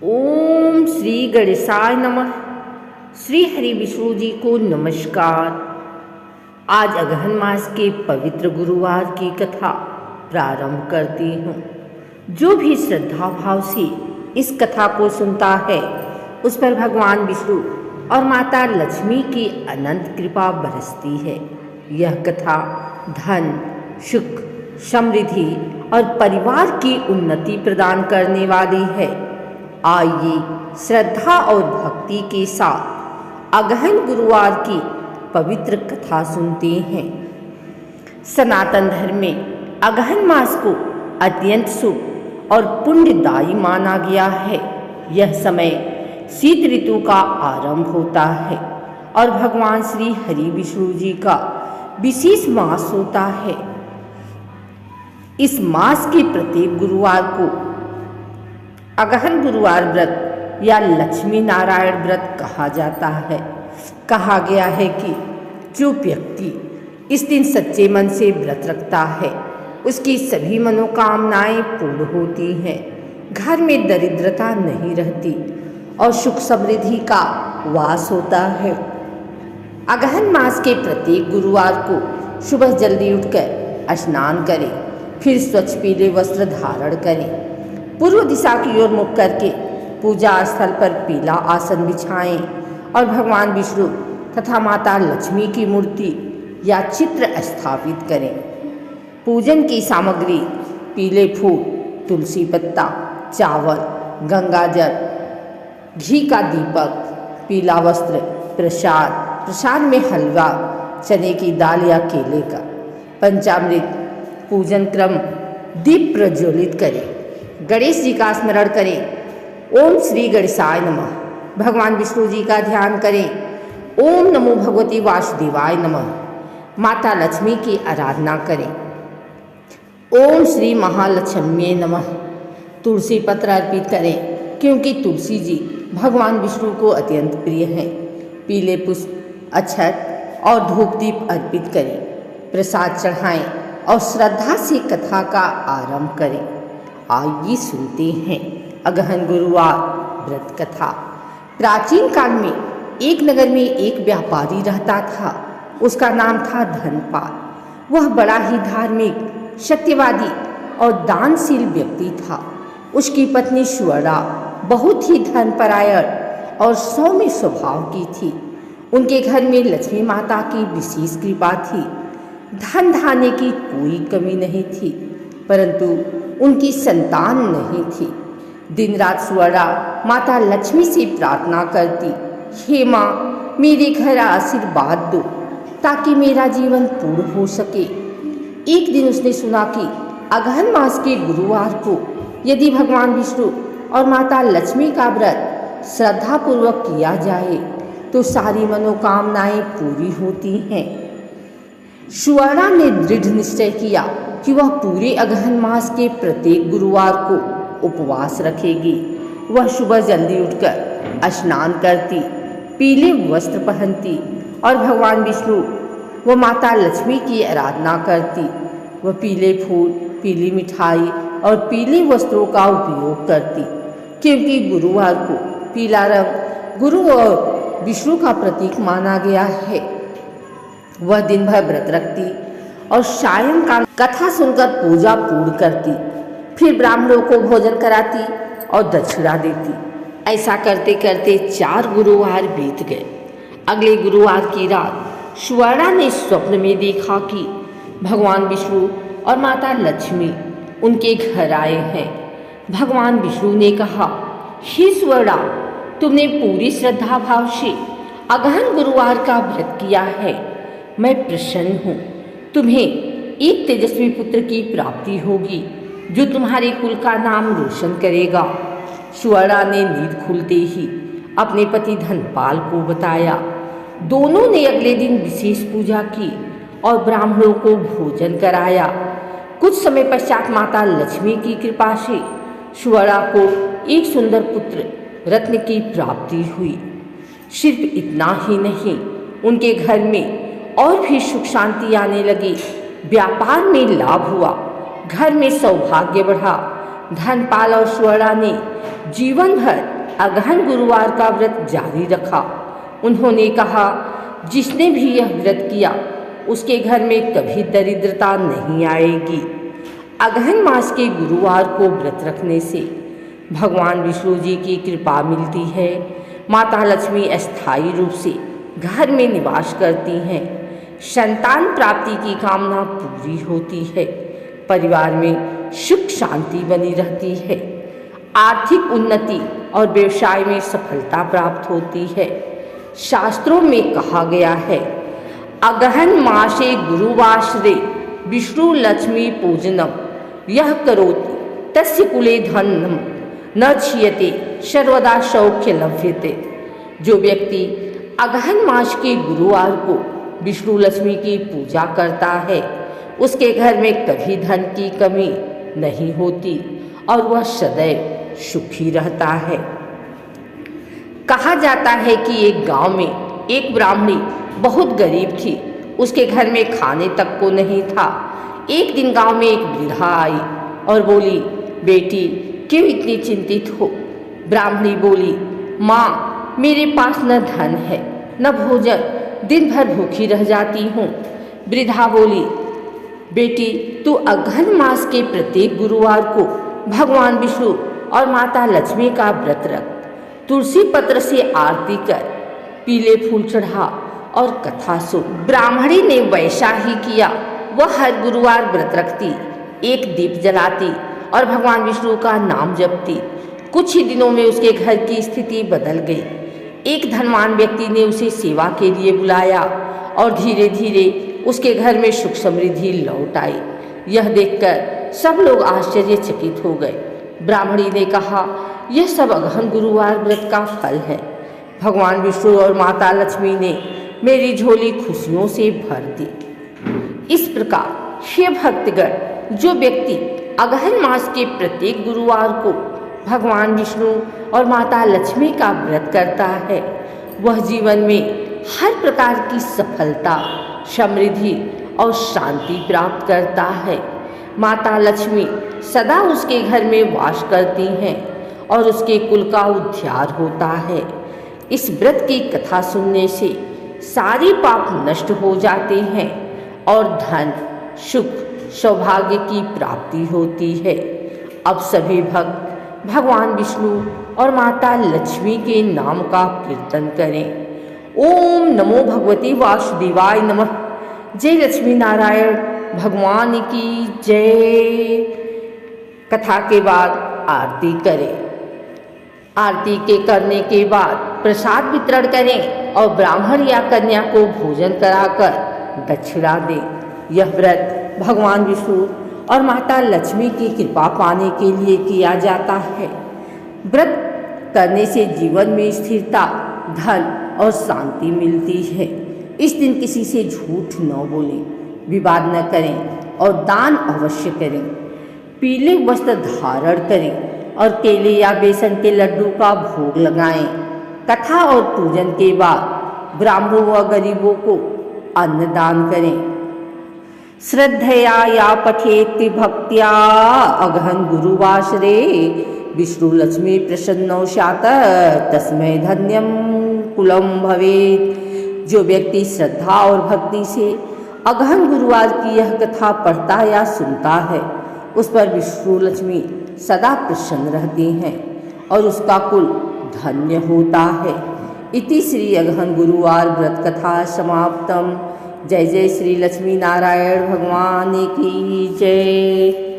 ओम श्री गणेशाय नमः। श्री हरि विष्णु जी को नमस्कार। आज अगहन मास के पवित्र गुरुवार की कथा प्रारंभ करती हूँ। जो भी श्रद्धा भाव से इस कथा को सुनता है उस पर भगवान विष्णु और माता लक्ष्मी की अनंत कृपा बरसती है। यह कथा धन, सुख, समृद्धि और परिवार की उन्नति प्रदान करने वाली है। आइए श्रद्धा और भक्ति के साथ अगहन गुरुवार की पवित्र कथा सुनते हैं। सनातन धर्म में अगहन मास को अत्यंत शुभ और पुण्यदायी माना गया है। यह समय शीत ऋतु का आरंभ होता है और भगवान श्री हरि विष्णु जी का विशेष मास होता है। इस मास के प्रत्येक गुरुवार को अगहन गुरुवार व्रत या लक्ष्मी नारायण व्रत कहा जाता है। कहा गया है कि जो व्यक्ति इस दिन सच्चे मन से व्रत रखता है उसकी सभी मनोकामनाएं पूर्ण होती हैं। घर में दरिद्रता नहीं रहती और सुख समृद्धि का वास होता है। अगहन मास के प्रत्येक गुरुवार को सुबह जल्दी उठकर स्नान करें, फिर स्वच्छ पीले वस्त्र धारण करें, पूर्व दिशा की ओर मुख करके पूजा स्थल पर पीला आसन बिछाएं और भगवान विष्णु तथा माता लक्ष्मी की मूर्ति या चित्र स्थापित करें। पूजन की सामग्री पीले फूल, तुलसी पत्ता, चावल, गंगाजल, घी का दीपक, पीला वस्त्र, प्रसाद में हलवा, चने की दाल या केले का, पंचामृत, पूजन क्रम, दीप प्रज्वलित करें, गणेश जी का स्मरण करें। ओम श्री गणेशाय नमः। भगवान विष्णु जी का ध्यान करें। ओम नमो भगवती वासुदेवाय नमः। माता लक्ष्मी की आराधना करें। ओम श्री महालक्ष्मी नमः। तुलसी पत्र अर्पित करें क्योंकि तुलसी जी भगवान विष्णु को अत्यंत प्रिय हैं। पीले पुष्प, अक्षत और धूप दीप अर्पित करें, प्रसाद चढ़ाएं और श्रद्धा से कथा का आरंभ करें। आइए सुनते हैं अगहन गुरुवार व्रत कथा। प्राचीन काल में एक नगर में एक व्यापारी रहता था। उसका नाम था धनपाल। वह बड़ा ही धार्मिक, सत्यवादी और दानशील व्यक्ति था। उसकी पत्नी सुवर्णा बहुत ही धनपरायण और सौम्य स्वभाव की थी। उनके घर में लक्ष्मी माता की विशेष कृपा थी। धन धान्य की कोई कमी नहीं थी, परंतु उनकी संतान नहीं थी। दिन रात सुवर्णा माता लक्ष्मी से प्रार्थना करती, हे माँ, मेरे घर आशीर्वाद दो ताकि मेरा जीवन पूर्ण हो सके। एक दिन उसने सुना कि अगहन मास के गुरुवार को यदि भगवान विष्णु और माता लक्ष्मी का व्रत श्रद्धापूर्वक किया जाए तो सारी मनोकामनाएं पूरी होती हैं। सुवर्णा ने दृढ़ निश्चय किया कि वह पूरे अगहन मास के प्रत्येक गुरुवार को उपवास रखेगी। वह सुबह जल्दी उठकर स्नान करती, पीले वस्त्र पहनती और भगवान विष्णु व माता लक्ष्मी की आराधना करती। वह पीले फूल, पीली मिठाई और पीले वस्त्रों का उपयोग करती क्योंकि गुरुवार को पीला रंग गुरु और विष्णु का प्रतीक माना गया है। वह दिन भर व्रत रखती और सायंकाल कथा सुनकर पूजा पूर्ण करती, फिर ब्राह्मणों को भोजन कराती और दक्षिणा देती। ऐसा करते करते 4 गुरुवार बीत गए। अगले गुरुवार की रात सुवर्णा ने स्वप्न में देखा कि भगवान विष्णु और माता लक्ष्मी उनके घर आए हैं। भगवान विष्णु ने कहा, हे सुवर्णा, तुमने पूरी श्रद्धा भाव से अगहन गुरुवार का व्रत किया है। मैं प्रसन्न हूँ। तुम्हें एक तेजस्वी पुत्र की प्राप्ति होगी जो तुम्हारे कुल का नाम रोशन करेगा। सुवर्णा ने नींद खुलते ही अपने पति धनपाल को बताया। दोनों ने अगले दिन विशेष पूजा की और ब्राह्मणों को भोजन कराया। कुछ समय पश्चात माता लक्ष्मी की कृपा से सुवर्णा को एक सुंदर पुत्र रत्न की प्राप्ति हुई। सिर्फ इतना ही नहीं, उनके घर में और भी सुख शांति आने लगी। व्यापार में लाभ हुआ, घर में सौभाग्य बढ़ा। धनपाल और सुवर्णा ने जीवन भर अगहन गुरुवार का व्रत जारी रखा। उन्होंने कहा, जिसने भी यह व्रत किया उसके घर में कभी दरिद्रता नहीं आएगी। अगहन मास के गुरुवार को व्रत रखने से भगवान विष्णु जी की कृपा मिलती है। माता लक्ष्मी अस्थायी रूप से घर में निवास करती हैं। संतान प्राप्ति की कामना पूरी होती है। परिवार में सुख शांति बनी रहती है। आर्थिक उन्नति और व्यवसाय में सफलता प्राप्त होती है। शास्त्रों में कहा गया है, अगहन मासे गुरुवासरे विष्णु लक्ष्मी पूजनम यह करोति तस्य कुले धनम न क्षीयते सर्वदा सौख्य लभ्यते। जो व्यक्ति अगहन मास के गुरुवार को विष्णु लक्ष्मी की पूजा करता है उसके घर में कभी धन की कमी नहीं होती और वह सदैव सुखी रहता है। कहा जाता है कि एक गांव में एक ब्राह्मणी बहुत गरीब थी। उसके घर में खाने तक को नहीं था। एक दिन गांव में एक वृद्धा आई और बोली, बेटी क्यों इतनी चिंतित हो? ब्राह्मणी बोली, माँ मेरे पास न धन है न भोजन, दिन भर भूखी रह जाती हूँ। वृद्धा बोली, बेटी तू अगहन मास के प्रत्येक गुरुवार को भगवान विष्णु और माता लक्ष्मी का व्रत रख। तुलसी पत्र से आरती कर, पीले फूल चढ़ा और कथा सुन। ब्राह्मणी ने वैसा ही किया। वह हर गुरुवार व्रत रखती, एक दीप जलाती और भगवान विष्णु का नाम जपती। कुछ ही दिनों में उसके घर की स्थिति बदल गई। एक धनवान व्यक्ति ने उसे सेवा के लिए बुलाया और धीरे धीरे उसके घर में सुख समृद्धि लौट आई। यह देखकर सब लोग आश्चर्यचकित हो गए। ब्राह्मणी ने कहा, यह सब अगहन गुरुवार व्रत का फल है। भगवान विष्णु और माता लक्ष्मी ने मेरी झोली खुशियों से भर दी। इस प्रकार हे भक्तगण, जो व्यक्ति अगहन मास के प्रत्येक गुरुवार को भगवान विष्णु और माता लक्ष्मी का व्रत करता है वह जीवन में हर प्रकार की सफलता, समृद्धि और शांति प्राप्त करता है। माता लक्ष्मी सदा उसके घर में वास करती हैं और उसके कुल का उद्धार होता है। इस व्रत की कथा सुनने से सारे पाप नष्ट हो जाते हैं और धन, सुख, सौभाग्य की प्राप्ति होती है। अब सभी भक्त भगवान विष्णु और माता लक्ष्मी के नाम का कीर्तन करें। ओम नमो भगवते वासुदेवाय नमः। जय लक्ष्मी नारायण भगवान की जय। कथा के बाद आरती करें। आरती के करने के बाद प्रसाद वितरण करें और ब्राह्मण या कन्या को भोजन कराकर दक्षिणा दें। यह व्रत भगवान विष्णु और माता लक्ष्मी की कृपा पाने के लिए किया जाता है। व्रत करने से जीवन में स्थिरता, धन और शांति मिलती है। इस दिन किसी से झूठ न बोलें, विवाद न करें और दान अवश्य करें। पीले वस्त्र धारण करें और केले या बेसन के लड्डू का भोग लगाएं। कथा और पूजन के बाद ब्राह्मणों व गरीबों को अन्न दान करें। श्रद्धया या पठेति भक्त्या अगहन गुरुवासरे विष्णु लक्ष्मी प्रसन्नो स्यात् तस्मै धन्यम कुलम भवेत्। जो व्यक्ति श्रद्धा और भक्ति से अगहन गुरुवार की यह कथा पढ़ता या सुनता है उस पर विष्णु लक्ष्मी सदा प्रसन्न रहती हैं और उसका कुल धन्य होता है। इति श्री अगहन गुरुवार व्रत कथा समाप्तम। जय जय श्री लक्ष्मी नारायण भगवान की जय।